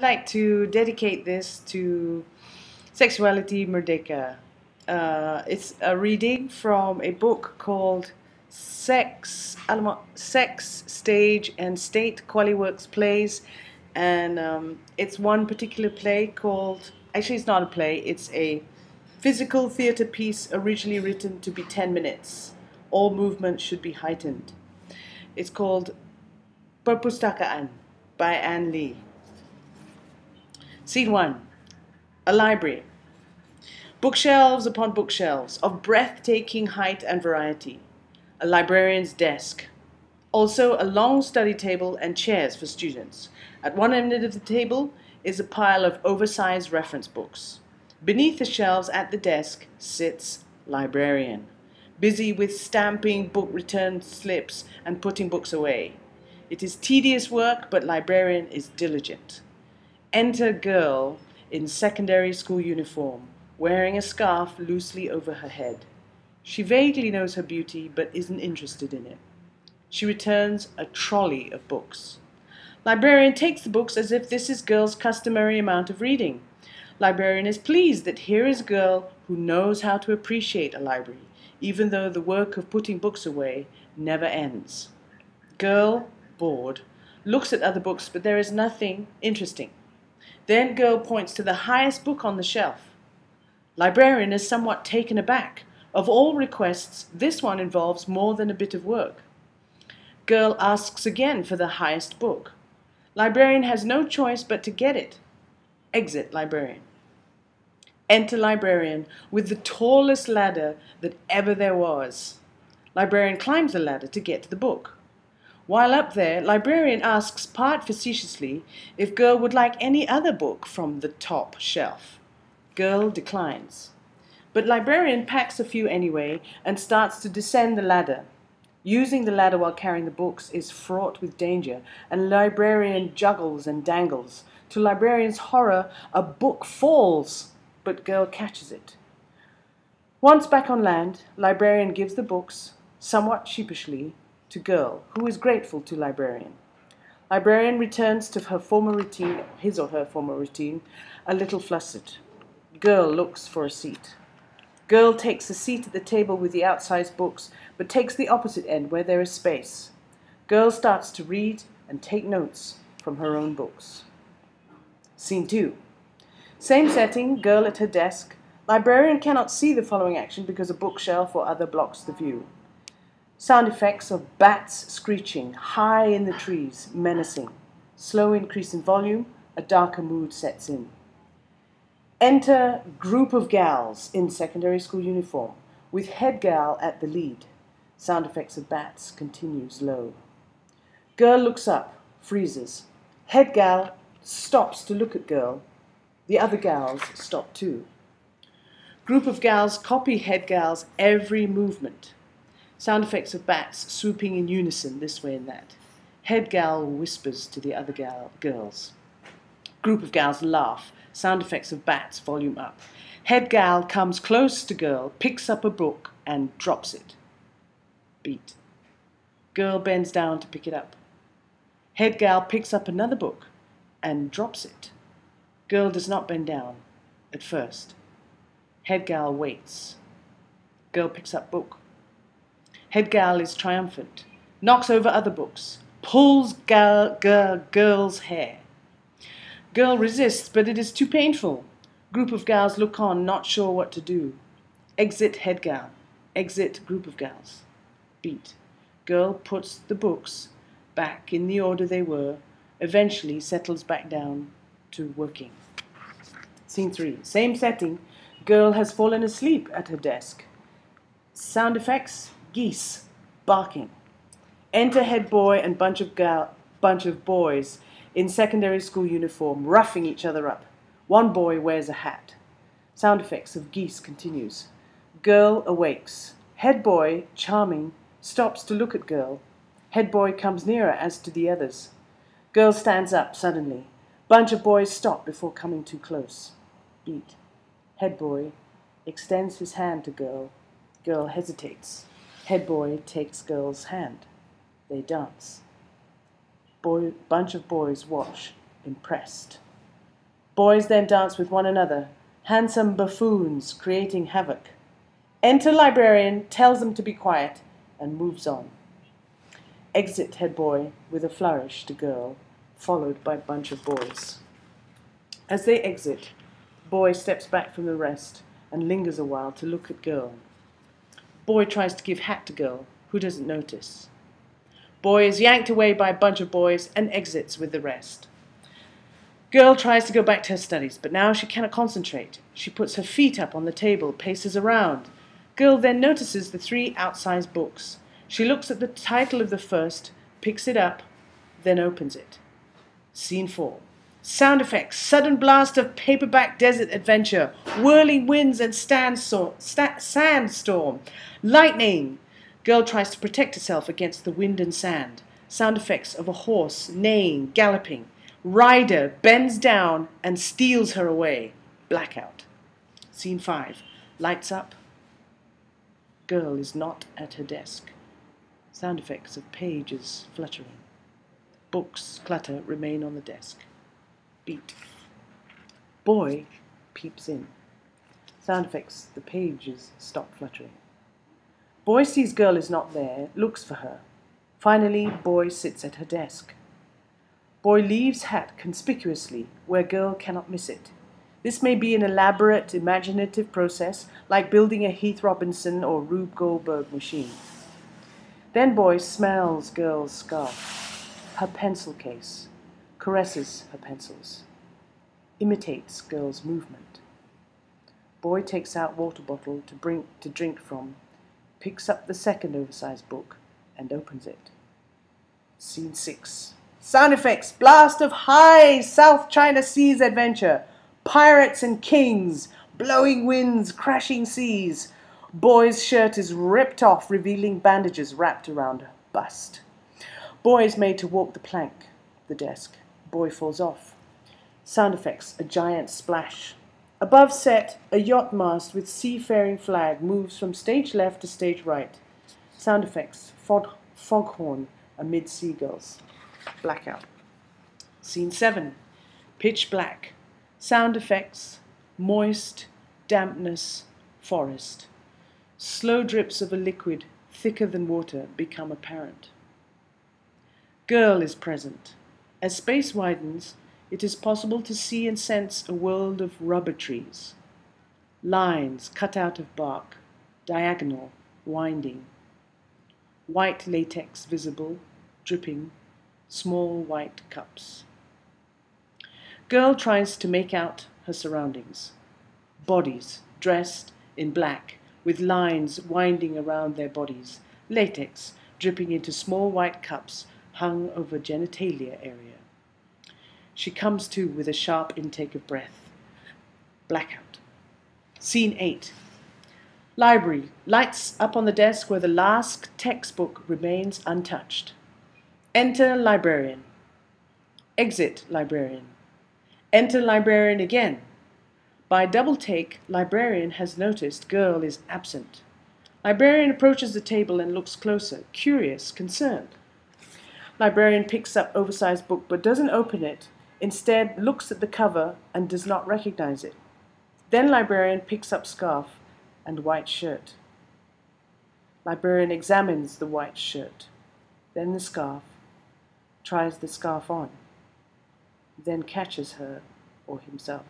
I'd like to dedicate this to Seksualiti Merdeka. It's a reading from a book called Sex, Stage and State Qualiworks Plays, and it's one particular play called, actually it's not a play, it's a physical theatre piece originally written to be 10 minutes. All movement should be heightened. It's called Perpustakaan by Anne Lee. Scene 1. A library. Bookshelves upon bookshelves of breathtaking height and variety. A librarian's desk. Also a long study table and chairs for students. At one end of the table is a pile of oversized reference books. Beneath the shelves at the desk sits librarian, busy with stamping book return slips and putting books away. It is tedious work, but librarian is diligent. Enter girl in secondary school uniform, wearing a scarf loosely over her head. She vaguely knows her beauty, but isn't interested in it. She returns a trolley of books. Librarian takes the books as if this is girl's customary amount of reading. Librarian is pleased that here is a girl who knows how to appreciate a library, even though the work of putting books away never ends. Girl, bored, looks at other books, but there is nothing interesting. Then girl points to the highest book on the shelf. Librarian is somewhat taken aback. Of all requests, this one involves more than a bit of work. Girl asks again for the highest book. Librarian has no choice but to get it. Exit librarian. Enter librarian with the tallest ladder that ever there was. Librarian climbs the ladder to get to the book. While up there, librarian asks part facetiously if girl would like any other book from the top shelf. Girl declines. But librarian packs a few anyway and starts to descend the ladder. Using the ladder while carrying the books is fraught with danger, and librarian juggles and dangles. To librarian's horror, a book falls, but girl catches it. Once back on land, librarian gives the books, somewhat sheepishly, to girl, who is grateful to librarian. Librarian returns to her former routine, his or her former routine, a little flustered. Girl looks for a seat. Girl takes a seat at the table with the outsized books, but takes the opposite end where there is space. Girl starts to read and take notes from her own books. Scene 2. Same setting, girl at her desk. Librarian cannot see the following action because a bookshelf or other blocks the view. Sound effects of bats screeching, high in the trees, menacing. Slow increase in volume, a darker mood sets in. Enter group of gals in secondary school uniform, with head gal at the lead. Sound effects of bats continues low. Girl looks up, freezes. Head gal stops to look at girl. The other gals stop too. Group of gals copy head gal's every movement. Sound effects of bats swooping in unison this way and that. Head gal whispers to the other girls. Group of gals laugh. Sound effects of bats volume up. Head gal comes close to girl, picks up a book and drops it. Beat. Girl bends down to pick it up. Head gal picks up another book and drops it. Girl does not bend down at first. Head gal waits. Girl picks up book. Head gal is triumphant, knocks over other books, pulls girl's hair. Girl resists, but it is too painful. Group of gals look on, not sure what to do. Exit head gal. Exit group of gals. Beat. Girl puts the books back in the order they were, eventually settles back down to working. Scene 3. Same setting. Girl has fallen asleep at her desk. Sound effects. Geese barking. Enter head boy and bunch of boys in secondary school uniform, roughing each other up. One boy wears a hat. Sound effects of geese continues. Girl awakes. Head boy, charming, stops to look at girl. Head boy comes nearer as to the others. Girl stands up suddenly. Bunch of boys stop before coming too close. Beat. Head boy extends his hand to girl. Girl hesitates. Head boy takes girl's hand. They dance. Bunch of boys watch, impressed. Boys then dance with one another, handsome buffoons creating havoc. Enter librarian, tells them to be quiet, and moves on. Exit head boy with a flourish to girl, followed by a bunch of boys. As they exit, boy steps back from the rest and lingers a while to look at girl. Boy tries to give hat to girl, who doesn't notice. Boy is yanked away by a bunch of boys and exits with the rest. Girl tries to go back to her studies, but now she cannot concentrate. She puts her feet up on the table, paces around. Girl then notices the 3 outsized books. She looks at the title of the first, picks it up, then opens it. Scene 4. Sound effects, sudden blast of paperback desert adventure, whirling winds and sandstorm, lightning. Girl tries to protect herself against the wind and sand. Sound effects of a horse neighing, galloping. Rider bends down and steals her away. Blackout. Scene 5. Lights up. Girl is not at her desk. Sound effects of pages fluttering. Books clutter remain on the desk. Beat. Boy peeps in. Sound effects, the pages stop fluttering. Boy sees girl is not there, looks for her. Finally, boy sits at her desk. Boy leaves hat conspicuously where girl cannot miss it. This may be an elaborate, imaginative process like building a Heath Robinson or Rube Goldberg machine. Then boy smells girl's scarf, her pencil case, caresses her pencils, imitates girl's movement. Boy takes out water bottle to drink from, picks up the second oversized book and opens it. Scene 6. Sound effects, blast of high South China Seas adventure, pirates and kings, blowing winds, crashing seas. Boy's shirt is ripped off, revealing bandages wrapped around her bust. Boy is made to walk the plank, the desk. Boy falls off. Sound effects, a giant splash. Above set, a yacht mast with seafaring flag moves from stage left to stage right. Sound effects, foghorn amid seagulls. Blackout. Scene 7. Pitch black. Sound effects, moist, dampness, forest. Slow drips of a liquid thicker than water become apparent. Girl is present. As space widens, it is possible to see and sense a world of rubber trees. Lines cut out of bark, diagonal, winding. White latex visible, dripping, small white cups. Girl tries to make out her surroundings. Bodies dressed in black, with lines winding around their bodies, latex dripping into small white cups hung over genitalia area. She comes to with a sharp intake of breath. Blackout. Scene 8. Library. Lights up on the desk where the last textbook remains untouched. Enter librarian. Exit librarian. Enter librarian again. By double take, librarian has noticed girl is absent. Librarian approaches the table and looks closer, curious, concerned. Librarian picks up oversized book but doesn't open it, instead looks at the cover and does not recognize it. Then librarian picks up scarf and white shirt. Librarian examines the white shirt, then the scarf, tries the scarf on, then catches her or himself,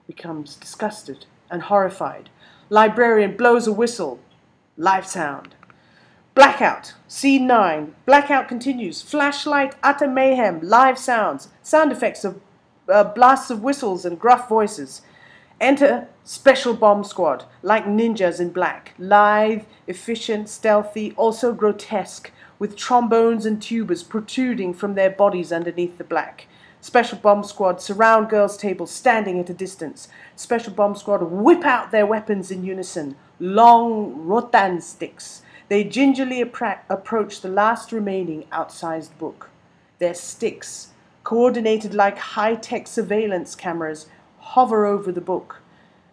becomes disgusted and horrified. Librarian blows a whistle. Live sound. Blackout. Scene 9. Blackout continues. Flashlight, utter mayhem, live sounds, sound effects of blasts of whistles and gruff voices. Enter Special Bomb Squad, like ninjas in black, lithe, efficient, stealthy, also grotesque, with trombones and tubas protruding from their bodies underneath the black. Special Bomb Squad surround girls' table, standing at a distance. Special Bomb Squad whip out their weapons in unison, long rotan sticks. They gingerly approach the last remaining outsized book. Their sticks, coordinated like high-tech surveillance cameras, hover over the book,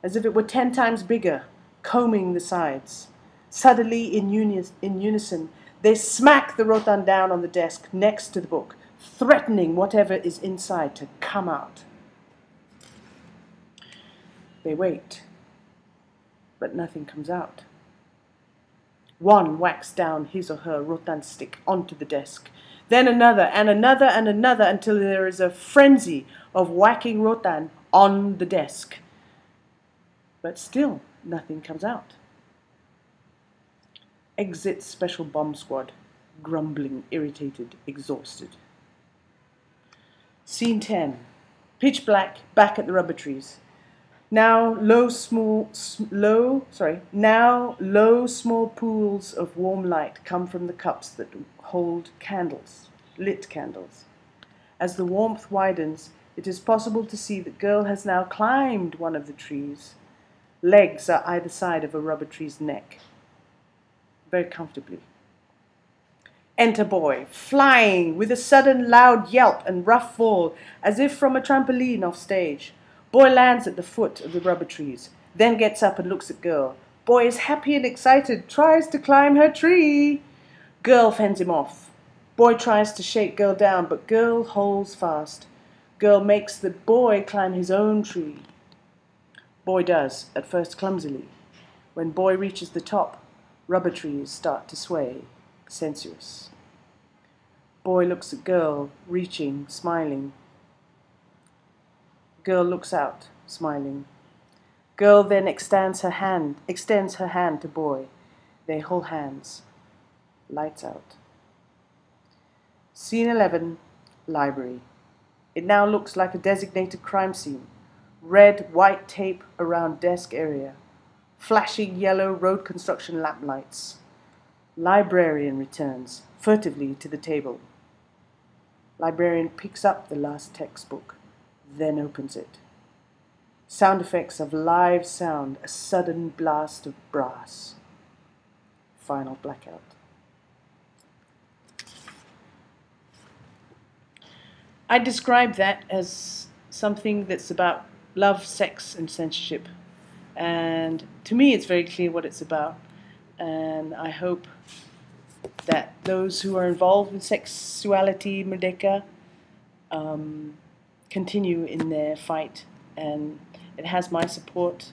as if it were 10 times bigger, combing the sides. Suddenly, in unison, they smack the rotan down on the desk next to the book, threatening whatever is inside to come out. They wait, but nothing comes out. One whacks down his or her rotan stick onto the desk, then another and another and another until there is a frenzy of whacking rotan on the desk. But still nothing comes out. Exits special bomb squad, grumbling, irritated, exhausted. Scene 10. Pitch black, back at the rubber trees. Now low small pools of warm light come from the cups that hold candles, lit candles. As the warmth widens, it is possible to see that girl has now climbed one of the trees. Legs are either side of a rubber tree's neck, very comfortably. Enter boy, flying with a sudden loud yelp and rough fall, as if from a trampoline off stage. Boy lands at the foot of the rubber trees, then gets up and looks at girl. Boy is happy and excited, tries to climb her tree. Girl fends him off. Boy tries to shake girl down, but girl holds fast. Girl makes the boy climb his own tree. Boy does, at first clumsily. When boy reaches the top, rubber trees start to sway, sensuous. Boy looks at girl, reaching, smiling. Girl looks out, smiling. Girl then extends her hand to boy. They hold hands. Lights out. Scene 11, library. It now looks like a designated crime scene. Red, white tape around desk area. Flashing yellow road construction lamp lights. Librarian returns, furtively to the table. Librarian picks up the last textbook, then opens it. Sound effects of live sound, a sudden blast of brass. Final blackout. I describe that as something that's about love, sex, and censorship. And to me, it's very clear what it's about. And I hope that those who are involved in Seksualiti Merdeka continue in their fight. And it has my support.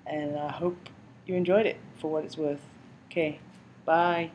And I hope you enjoyed it for what it's worth. Okay, bye.